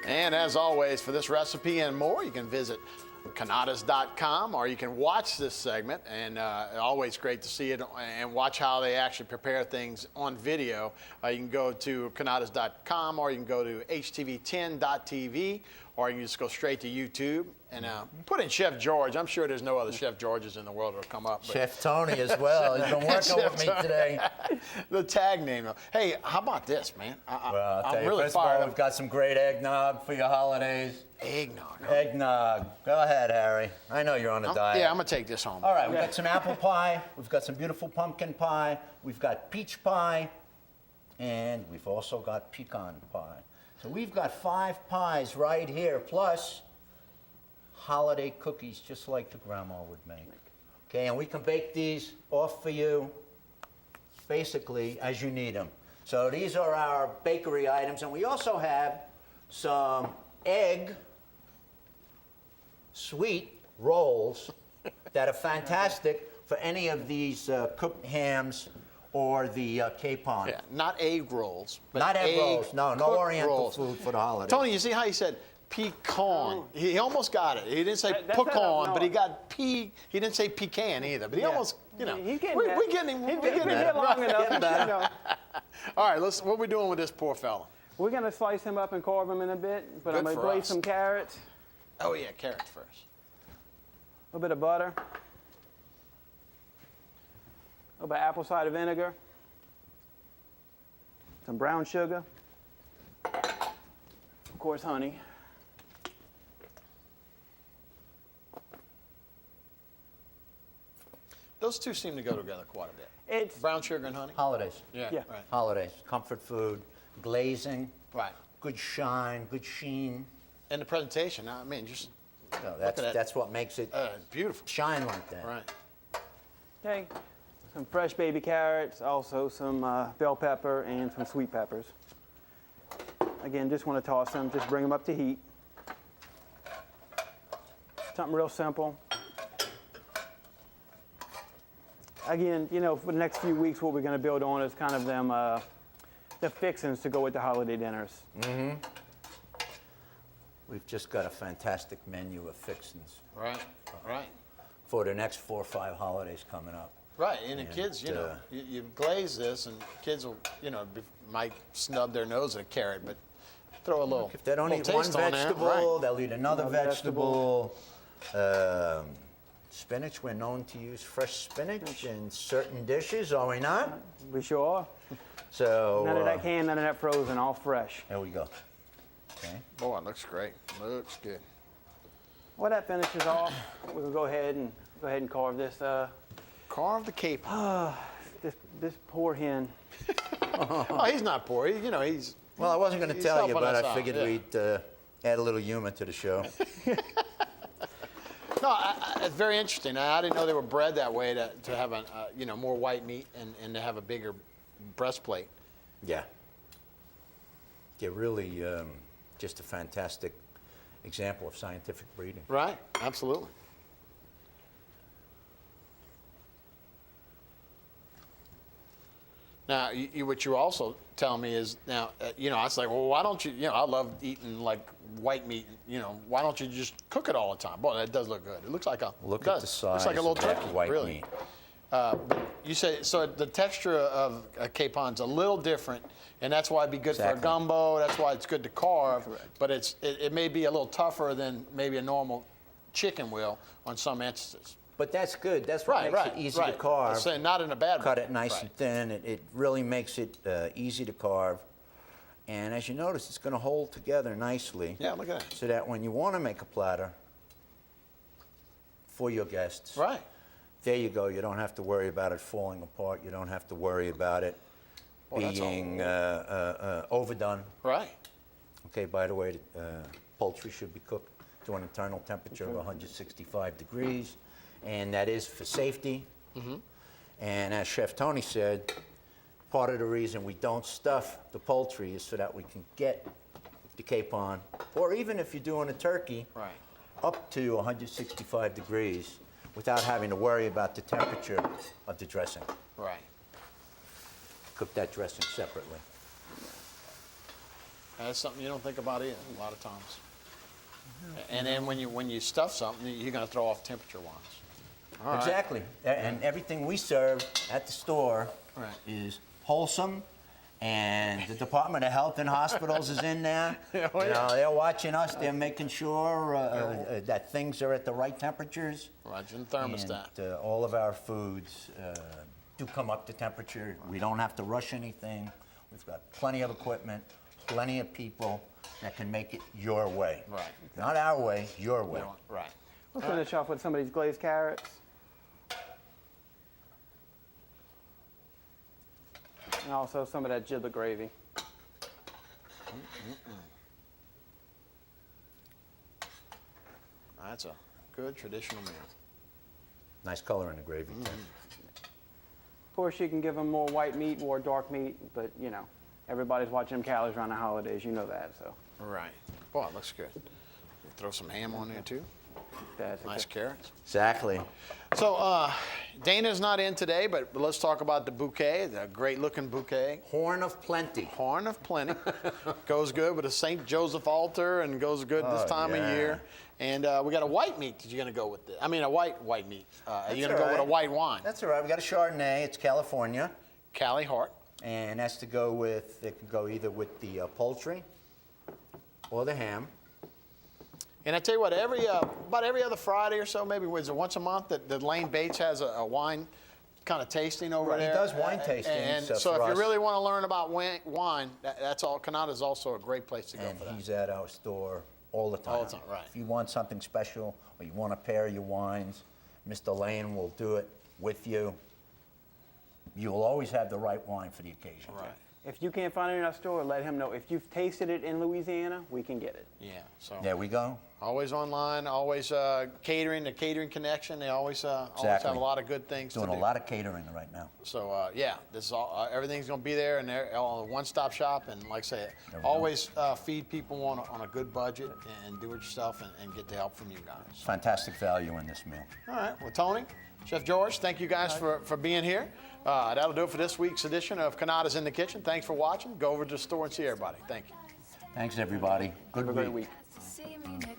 And as always, for this recipe and more, you can visit Conatas.com, or you can watch this segment, and always great to see it and watch how they actually prepare things on video. You can go to Conatas.com, or you can go to HTV10.tv, or you can just go straight to YouTube and put in Chef George. I'm sure there's no other Chef Georges in the world that'll come up. But Chef Tony as well. He's been working with me today. The tag name. Hey, how about this, man? Well, I'll tell you, really first of fired all, up. we've got some great eggnog for your holidays. Eggnog. Eggnog. Go ahead, Harry. I know you're on a diet. Yeah, I'm going to take this home. All right, we've got some apple pie. We've got some beautiful pumpkin pie. We've got peach pie. And we've also got pecan pie. So we've got 5 pies right here, plus holiday cookies, just like the grandma would make. Okay, and we can bake these off for you basically as you need them. So these are our bakery items, and we also have some egg sweet rolls that are fantastic for any of these cooked hams or the capon. Yeah, not egg rolls. But Not egg rolls. No Oriental rolls. food for the holidays. Tony, you see how he said pecan? He almost got it. He didn't say That's pecan, no. but he got He didn't say pecan either, but he almost, you know. He's getting we're that. getting him. He's We're been getting here him. long enough. Getting better. You know. All right, what are we doing with this poor fella? We're gonna slice him up and carve him in a bit, but Good I'm gonna for glaze us. some carrots, Oh yeah, carrots first. a little bit of butter, a little bit of apple cider vinegar, some brown sugar, of course honey. Those two seem to go together quite a bit. It's Brown sugar and honey. Holidays. Yeah. Yeah. Right. Holidays. Comfort food, glazing, Right. good shine, good sheen. And the presentation. I mean, just So at that. that's what makes it beautiful. shine like that. Right. okay. Some fresh baby carrots, also some bell pepper and some sweet peppers. Again, just want to toss them, just bring them up to heat. Something real simple. Again, you know, for the next few weeks, what we're going to build on is kind of them, the fixings to go with the holiday dinners. We've just got a fantastic menu of fixings Right. Right. for the next 4 or 5 holidays coming up. Right, and the kids, you know, you glaze this, and kids will, you know, might snub their nose at a carrot, but throw a little. If they don't little eat one taste on there. vegetable, Right. they'll eat another Another vegetable. Spinach, we're known to use fresh spinach in certain dishes, are we not? We sure are. So None of that canned, none of that frozen, all fresh. there we go. Okay. Boy, it looks great. Looks good. Well, that finishes off. We'll go ahead and carve this Carve the cape. this poor hen. Oh, he's not poor. You know, he's. Well, I wasn't going to He's tell you, helping but us I out, figured yeah. we'd add a little humor to the show. No, it's very interesting. I didn't know they were bred that way to have a, you know, more white meat and to have a bigger breastplate. Yeah. They're really just a fantastic example of scientific breeding. Right. Absolutely. Now, what you also tell me is now, you know, I was like, well, why don't you, you know, I love eating like white meat, you know, why don't you just cook it all the time? Boy, that does look good. It looks like a, Look it at does. the size Looks like a little of that turkey, white really. meat. But you say, so the texture of a capon's a little different, and that's why it'd be good for a Exactly. gumbo, that's why it's good to carve, but it may be a little tougher than maybe a normal chicken will on some instances. But that's good. That's what makes it easy to carve. I'm saying not in a bad way. Cut it nice Right. and thin. It really makes it easy to carve. And as you notice, it's going to hold together nicely. Yeah, look at that. So that when you want to make a platter for your guests, Right. there you go. You don't have to worry about it falling apart. You don't have to worry about it Well, that's all- being overdone. Right. Okay, by the way, poultry should be cooked to an internal temperature of 165 degrees, and that is for safety. And as Chef Tony said, part of the reason we don't stuff the poultry is so that we can get the capon, or even if you're doing a turkey, Right. up to 165 degrees without having to worry about the temperature of the dressing. Right. Cook that dressing separately. That's something you don't think about either a lot of times. And then when you stuff something, you're going to throw off temperature-wise. All right. Exactly. And everything we serve at the store Right. is wholesome, and the Department of Health and Hospitals is in there. Yeah, oh, You know, yeah. they're watching us. They're making sure that things are at the right temperatures. Roger the thermostat. And all of our foods do come up to temperature. We don't have to rush anything. We've got plenty of equipment, plenty of people that can make it your way. Right. Not our way, your way. Right. We'll finish off with some of these glazed carrots. And also some of that giblet gravy. That's a good traditional meal. Nice color in the gravy, too. Of course, you can give them more white meat, more dark meat, but you know, everybody's watching them calories around the holidays. You know that, so Right. Boy, it looks good. Throw some ham on there too. that's Nice carrots. Exactly. So Dana's not in today, but let's talk about the bouquet. The great-looking bouquet. Horn of plenty. Horn of Plenty. Goes good with a St. Joseph altar and goes good this Oh, time of yeah. year. And we got a white meat that you're going to go with this. I mean, a white meat. You're going to all go with a right. white wine. That's all right. We got a Chardonnay. It's California. Cali Heart. And that's to go with, it can go either with the poultry or the ham. And I tell you what, about every other Friday or so, maybe was it once a month, that Lane Bates has a wine kind of tasting over Right, he there. does wine tastings, And so for if you us. really want to learn about wine, that's all. Canada is also a great place to go And for that. he's at our store all the time. All the time, right. If you want something special or you want to pair your wines, Mr. Lane will do it with you. You will always have the right wine for the occasion. Right. If you can't find it in our store, let him know. If you've tasted it in Louisiana, we can get it. Yeah. So There we go. always online, always catering. The Catering Connection. They always have Exactly. a lot of good things Doing to do. a lot of catering right now. So yeah, this is all. Everything's going to be there, and they're all a one-stop shop. And like I say, There we go. always feed people on a good budget and do it yourself and get the help from you guys. Fantastic value in this meal. All right. Well, Tony, Chef George, thank you guys for being here. That'll do it for this week's edition of Canada's in the Kitchen. Thanks for watching. Go over to the store and see everybody. Thank you. Thanks, everybody. Good Have a great week. See me next